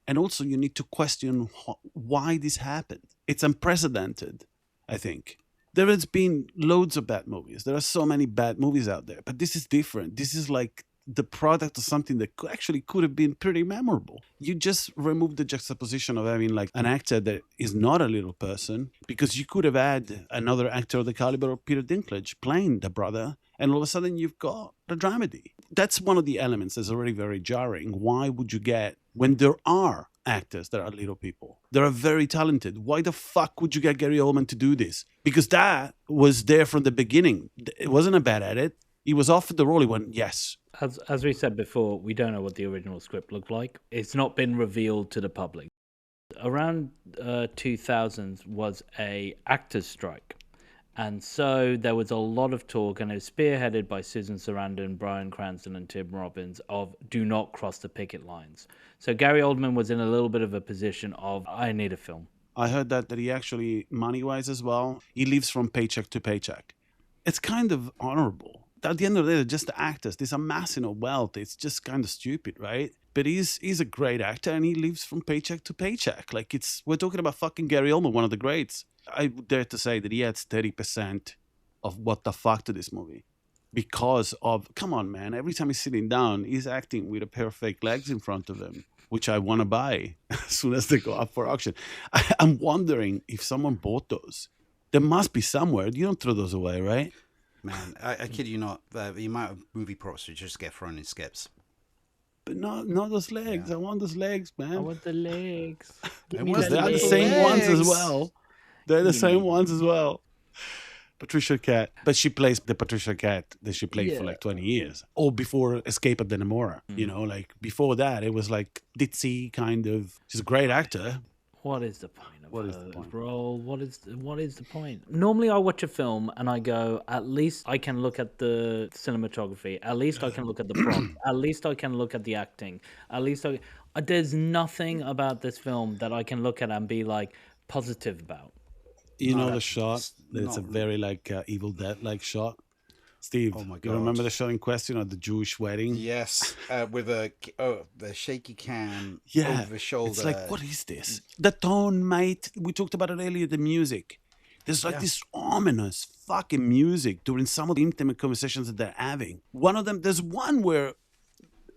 And also you need to question why this happened. It's unprecedented, I think. There has been loads of bad movies. There are so many bad movies out there, but this is different. This is like the product of something that could have been pretty memorable. You just remove the juxtaposition of having like an actor that is not a little person, because you could have had another actor of the caliber of Peter Dinklage playing the brother, and all of a sudden you've got the dramedy. That's one of the elements that's already very jarring. Why would you get, when there are actors that are little people, that are very talented, why the fuck would you get Gary Oldman to do this? Because that was there from the beginning. It wasn't a bad edit. He was offered the role. He went, yes. As we said before, we don't know what the original script looked like. It's not been revealed to the public. Around 2000 was a actors' strike. And so there was a lot of talk, and it was spearheaded by Susan Sarandon, Bryan Cranston, and Tim Robbins, of do not cross the picket lines. So Gary Oldman was in a little bit of a position of, I need a film. I heard that he actually, money-wise as well, he lives from paycheck to paycheck. It's kind of honorable. At the end of the day, they're just actors. This amassing of wealth, it's just kind of stupid, right? But he's a great actor, and he lives from paycheck to paycheck. Like, we're talking about fucking Gary Oldman, one of the greats. I would dare to say that he adds 30% of what the fuck to this movie. Because of, come on, man, every time he's sitting down, he's acting with a pair of fake legs in front of him, which I want to buy as soon as they go up for auction. I'm wondering if someone bought those. There must be somewhere. You don't throw those away, right? Man, I kid you not, the amount of movie props that just get thrown in skips. But not those legs. Yeah. I want those legs, man. I want the legs. They're the same ones as well. They're the same ones as well. Patricia Arquette. But she plays the Patricia Arquette that she played for like 20 years. Or before Escape at Dannemora. You know, like before that, it was like ditzy kind of... She's a great actor. What is the point of What is the her point? role? What is the point? Normally, I watch a film and I go, at least I can look at the cinematography. At least I can look at the props. At least I can look at the acting. At least there's nothing about this film that I can look at and be like positive about. You know the that's shot? It's a not- very like Evil Dead like shot. Steve, Oh my you remember God. the shot in question at the Jewish wedding? Yes, with the shaky cam Yeah, over the shoulder. it's like, what is this? The tone, mate. We talked about it earlier. The music. There's like this ominous fucking music during some of the intimate conversations that they're having. One of them, there's one where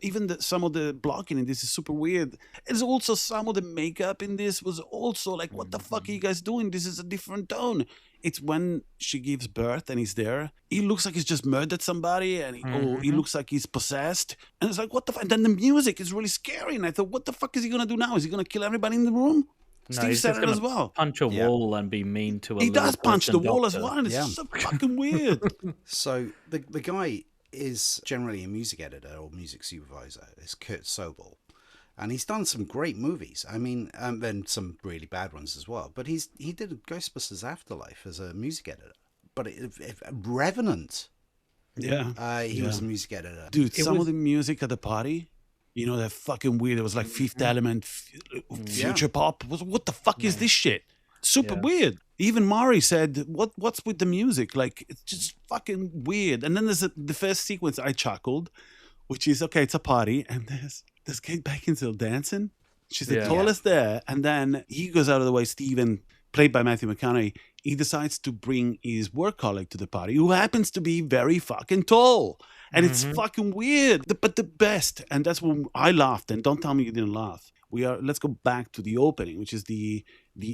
even some of the blocking in this is super weird. There's also some of the makeup in this was also like, what the fuck are you guys doing? This is a different tone. It's when she gives birth and he's there. He looks like he's just murdered somebody, and he looks like he's possessed. And it's like, what the fuck? And then the music is really scary. And I thought, what the fuck is he gonna do now? Is he gonna kill everybody in the room? No, Steve he's said just it gonna as well. punch a wall and be mean to a He little does punch the person wall as doctor. well, and it's Yeah. so fucking weird. So the guy is generally a music editor or music supervisor. It's Kurt Sobel. And he's done some great movies. I mean, then some really bad ones as well. But he did Ghostbusters Afterlife as a music editor. But Revenant, Yeah. he was a music editor. Dude, It some of was- the music at the party, you know, they're fucking weird. It was like Fifth Element, future pop. What the fuck is this shit? Super Yeah. weird. Even Mari said, "What's with the music? Like, it's just fucking weird." And then there's the first sequence I chuckled, which is, okay, it's a party, and there's Kate Beckinsale dancing. She's the Yeah. tallest there. And then he goes out of the way, Steven, played by Matthew McConaughey, he decides to bring his work colleague to the party, who happens to be very fucking tall. And it's fucking weird. But the best, and that's when I laughed, and don't tell me you didn't laugh. Let's go back to the opening, which is the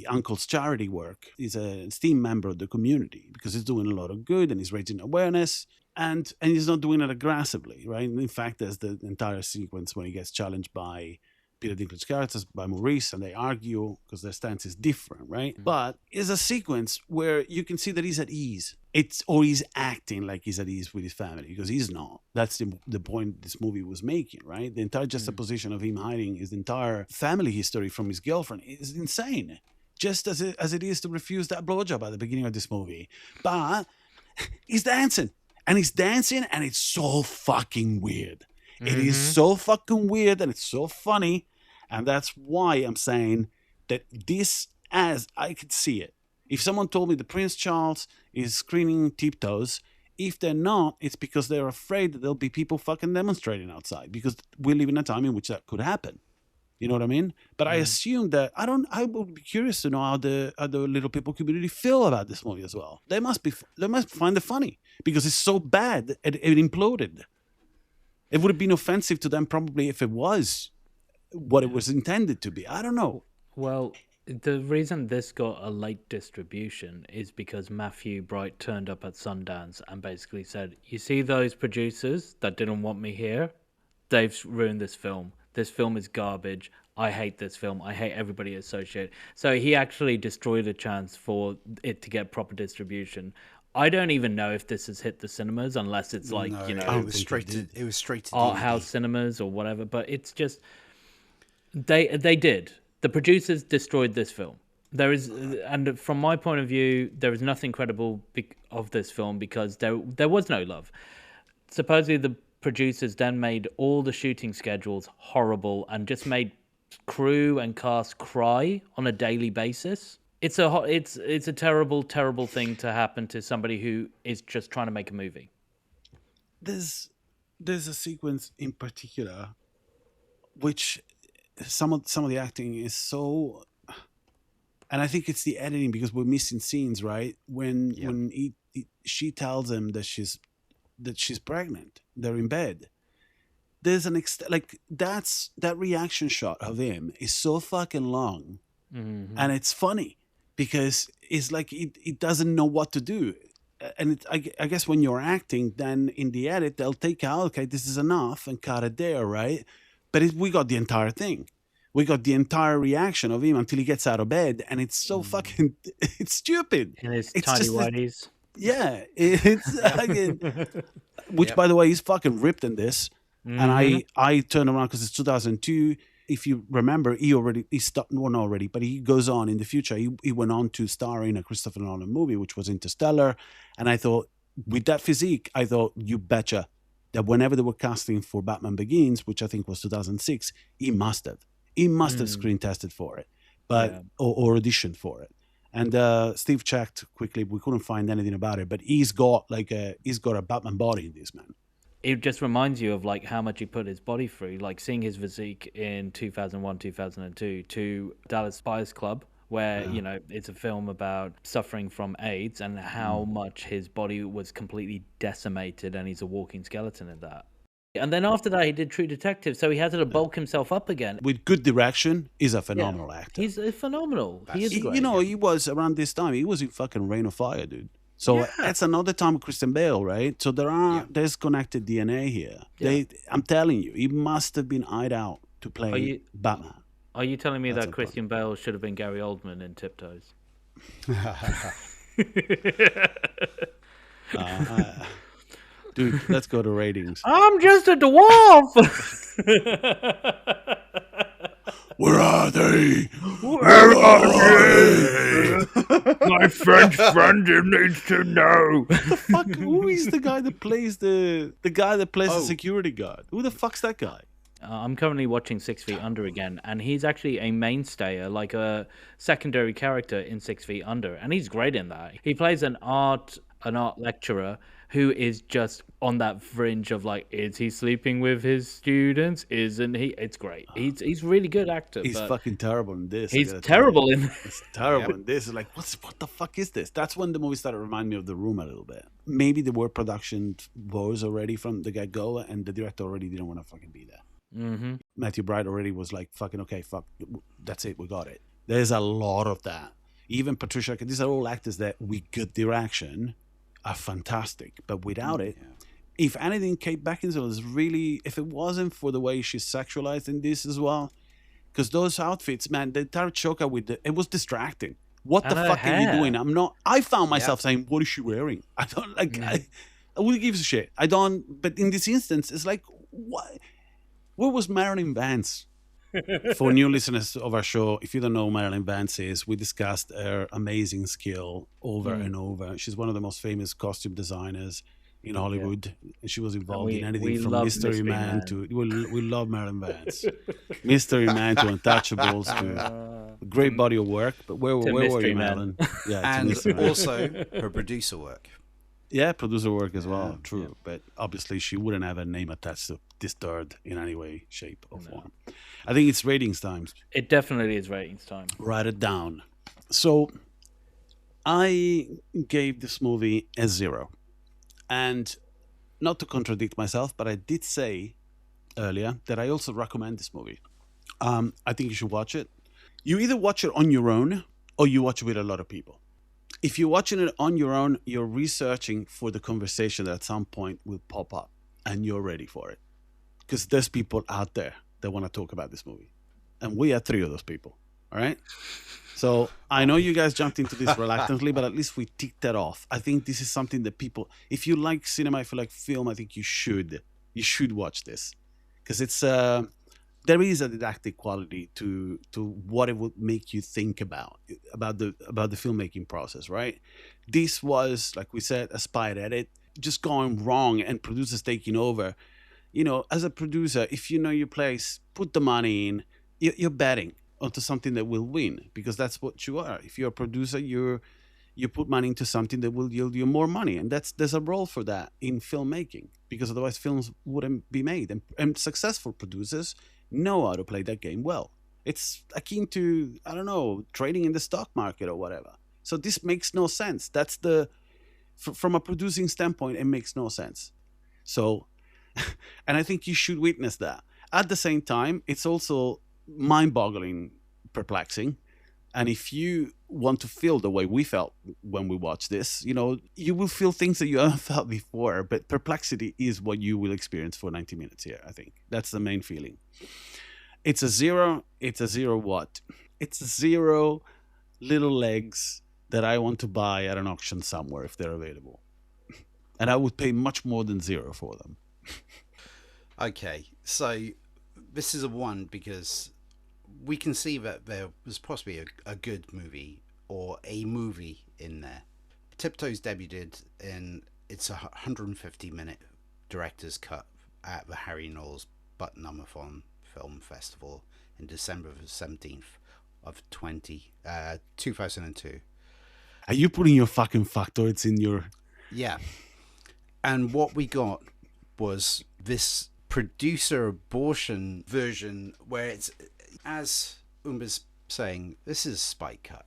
uncle's charity work. He's a esteemed member of the community because he's doing a lot of good and he's raising awareness. And he's not doing it aggressively, right? In fact, there's the entire sequence when he gets challenged by Peter Dinklage characters, by Maurice, and they argue because their stance is different, right? But it's a sequence where you can see that he's at ease. Or he's acting like he's at ease with his family, because he's not. That's the point this movie was making, right? The entire juxtaposition of him hiding his entire family history from his girlfriend is insane. Just as it is to refuse that blowjob at the beginning of this movie. But he's dancing. And he's dancing, and it's so fucking weird. It is so fucking weird, and it's so funny. And that's why I'm saying that this, as I could see it, if someone told me the Prince Charles is screening Tiptoes, if they're not, it's because they're afraid that there'll be people fucking demonstrating outside, because we live in a time in which that could happen. You know what I mean? But I assume that I would be curious to know how the little people community feel about this movie as well. They must find it funny, because it's so bad it imploded. It would have been offensive to them probably if it was what it was intended to be. I don't know. Well, the reason this got a late distribution is because Matthew Bright turned up at Sundance and basically said, "You see those producers that didn't want me here? They've ruined this film. This film is garbage. I hate this film. I hate everybody associated." So he actually destroyed a chance for it to get proper distribution. I don't even know if this has hit the cinemas, unless it's like, No, you know, it was straight to art DVD. house cinemas or whatever. But it's just they did. The producers destroyed this film. There is, and from my point of view, there is nothing credible of this film because there was no love. Supposedly, the producers then made all the shooting schedules horrible and just made crew and cast cry on a daily basis. It's a terrible, terrible thing to happen to somebody who is just trying to make a movie. There's a sequence in particular which some of the acting is so, and I think it's the editing, because we're missing scenes, right? When she tells him that she's pregnant, they're in bed. There's that reaction shot of him is so fucking long, and it's funny because it's like it doesn't know what to do. And I guess when you're acting, then in the edit they'll take out, okay, this is enough, and cut it there, right? But we got the entire thing. We got the entire reaction of him until he gets out of bed, and it's so fucking, it's stupid. In his It's tiny just this- whities. Yeah, it's which by the way, he's fucking ripped in this. And I turned around because it's 2002. if you remember, he stopped, well, not already, but he goes on in the future. He went on to star in a Christopher Nolan movie, which was Interstellar. And I thought, with that physique, I thought, you betcha that whenever they were casting for Batman Begins, which I think was 2006, he must have screen tested for it, but or auditioned for it. And Steve checked quickly. We couldn't find anything about it, but he's got a Batman body in this, man. It just reminds you of like how much he put his body through, like seeing his physique in 2001, 2002 to Dallas Buyers Club, where, you know, it's a film about suffering from AIDS and how much his body was completely decimated, and he's a walking skeleton in that. And then after that, he did True Detective, so he had to bulk himself up again. With good direction, he's a phenomenal actor. He's phenomenal. He is great. You know, he was around this time. He was in fucking Reign of Fire, dude. So that's another time with Christian Bale, right? So there's connected DNA here. Yeah. I'm telling you, he must have been eyed out to play Batman. Are you telling me that Christian Bale should have been Gary Oldman in Tiptoes? Dude, let's go to ratings. I'm just a dwarf. Where are they? Where are they? My French friend needs to know. The fuck? Who is the guy that plays the security guard? Who the fuck's that guy? I'm currently watching 6 Feet Under again, and he's actually a mainstayer, like a secondary character in 6 Feet Under, and he's great in that. He plays an art lecturer who is just on that fringe of like, is he sleeping with his students? Isn't he? It's great. He's really good actor. He's fucking terrible in this. He's terrible in this. It's terrible in this. It's like, what the fuck is this? That's when the movie started to remind me of The Room a little bit. Maybe there were production woes already from the get-go, and the director already didn't want to fucking be there. Mm-hmm. Matthew Bright already was like, fucking, okay, fuck, that's it, we got it. There's a lot of that. Even Patricia, these are all actors that with good direction are fantastic, but without it, if anything, Kate Beckinsale is really, if it wasn't for the way she's sexualized in this as well, because those outfits, man, the entire choker it was distracting. What the fuck are you doing? I found myself saying, what is she wearing? I don't like, who gives a shit? I don't, but in this instance, it's like, what? Where was Marilyn Vance? For new listeners of our show, if you don't know who Marilyn Vance is, we discussed her amazing skill over and over. She's one of the most famous costume designers in Hollywood. And she was involved in anything from Mystery Man to... We love Marilyn Vance. Mystery Man to Untouchables to a great body of work. But where were you, Marilyn? Yeah, and also her producer work. Yeah, producer work as well, true. Yeah. But obviously she wouldn't have a name attached to this third in any way, shape, or form. I think it's ratings time. It definitely is ratings time. Write it down. So I gave this movie a 0. And not to contradict myself, but I did say earlier that I also recommend this movie. I think you should watch it. You either watch it on your own or you watch it with a lot of people. If you're watching it on your own, you're researching for the conversation that at some point will pop up and you're ready for it. Because there's people out there that want to talk about this movie. And we are 3 of those people. All right? So I know you guys jumped into this reluctantly, but at least we ticked that off. I think this is something that people, if you like cinema, if you like film, I think you should watch this. Because it's there is a didactic quality to what it would make you think about the filmmaking process, right? This was, like we said, a spied edit, just going wrong and producers taking over. You know, as a producer, if you know your place, put the money in. You're betting onto something that will win, because that's what you are. If you're a producer, you put money into something that will yield you more money, and there's a role for that in filmmaking, because otherwise films wouldn't be made. And successful producers know how to play that game well. It's akin to, I don't know, trading in the stock market or whatever. So this makes no sense. That's from a producing standpoint, it makes no sense. So, and I think you should witness that. At the same time, it's also mind-boggling, perplexing. And if you want to feel the way we felt when we watched this, you know, you will feel things that you haven't felt before, but perplexity is what you will experience for 90 minutes here, I think. That's the main feeling. It's a 0. It's a 0 what? It's a 0 little legs that I want to buy at an auction somewhere if they're available. And I would pay much more than 0 for them. Okay, so this is a 1 because we can see that there was possibly a good movie or a movie in there. Tiptoes debuted in its 150-minute director's cut at the Harry Knowles Button-Umathon Film Festival in December the 17th of 2002. Are you putting your fucking factoids in your... Yeah. And what we got was this producer abortion version where it's, as Umba's saying, this is a spike cut.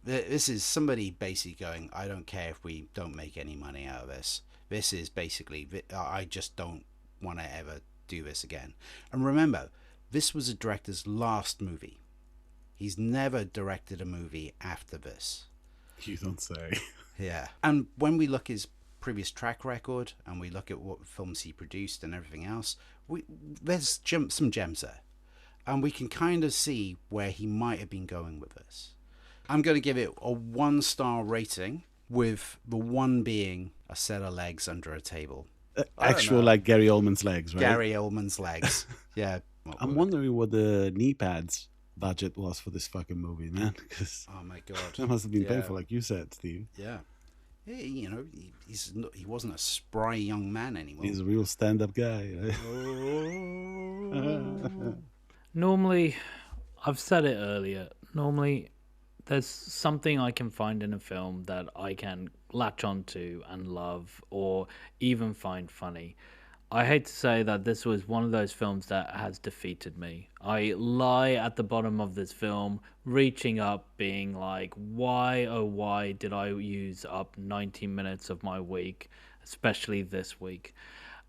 This is somebody basically going, I don't care if we don't make any money out of this. This is basically, I just don't want to ever do this again. And remember, this was a director's last movie. He's never directed a movie after this. You don't say. Yeah. And when we look at his previous track record and we look at what films he produced and everything else, there's some gems there. And we can kind of see where he might have been going with this. I'm going to give it a 1-star rating, with the 1 being a set of legs under a table. Actual, like Gary Oldman's legs, right? Gary Oldman's legs. Yeah. I'm wondering what the knee pads budget was for this fucking movie, man. Because oh my god, that must have been painful, like you said, Steve. Yeah. He wasn't a spry young man anymore. He's a real stand-up guy. Right? Normally, I've said it earlier, normally there's something I can find in a film that I can latch onto and love or even find funny. I hate to say that this was one of those films that has defeated me. I lie at the bottom of this film, reaching up, being like, why, oh why did I use up 90 minutes of my week, especially this week?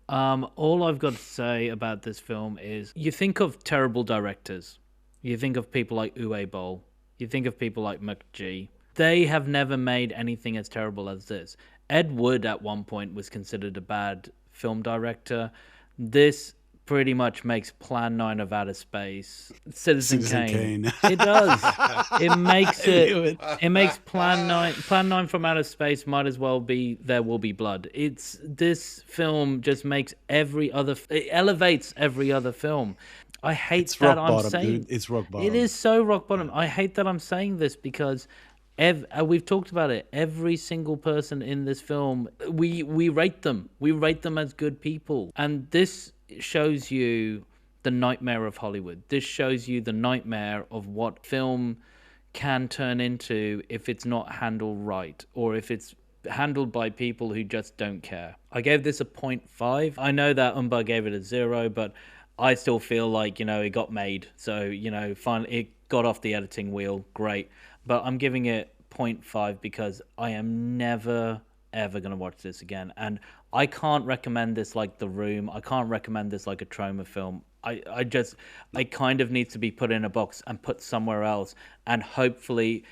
All I've got to say about this film is, you think of terrible directors. You think of people like Uwe Boll. You think of people like McG. They have never made anything as terrible as this. Ed Wood at one point was considered a bad film director. This pretty much makes Plan 9 of Outer Space. Citizen Kane. It does. It makes it. It makes Plan 9 from Outer Space might as well be There Will Be Blood. This film just makes it elevates every other film. I hate that I'm saying. It's rock bottom. It is so rock bottom. I hate that I'm saying this because we've talked about it. Every single person in this film, we rate them. We rate them as good people. And this shows you the nightmare of Hollywood. This shows you the nightmare of what film can turn into if it's not handled right, or if it's handled by people who just don't care. I gave this a 0.5. I know that Umba gave it a 0, but I still feel like, it got made. So, finally it got off the editing wheel. Great. But I'm giving it 0.5 because I am never, ever going to watch this again. And I can't recommend this like The Room. I can't recommend this like a trauma film. It kind of needs to be put in a box and put somewhere else. And hopefully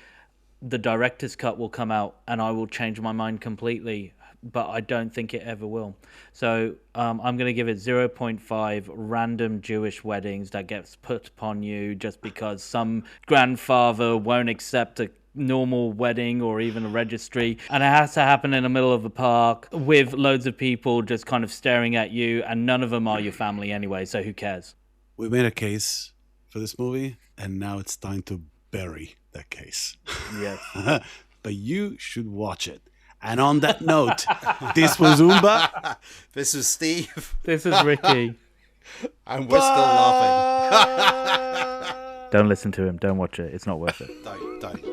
the director's cut will come out and I will change my mind completely. But I don't think it ever will. So I'm going to give it 0.5 random Jewish weddings that gets put upon you just because some grandfather won't accept a normal wedding or even a registry, and it has to happen in the middle of a park with loads of people just kind of staring at you, and none of them are your family anyway, so who cares? We made a case for this movie, and now it's time to bury that case. Yes. But you should watch it. And on that note, this was Umba. This is Steve. This is Ricky. And we're still laughing. Don't listen to him. Don't watch it. It's not worth it. Don't.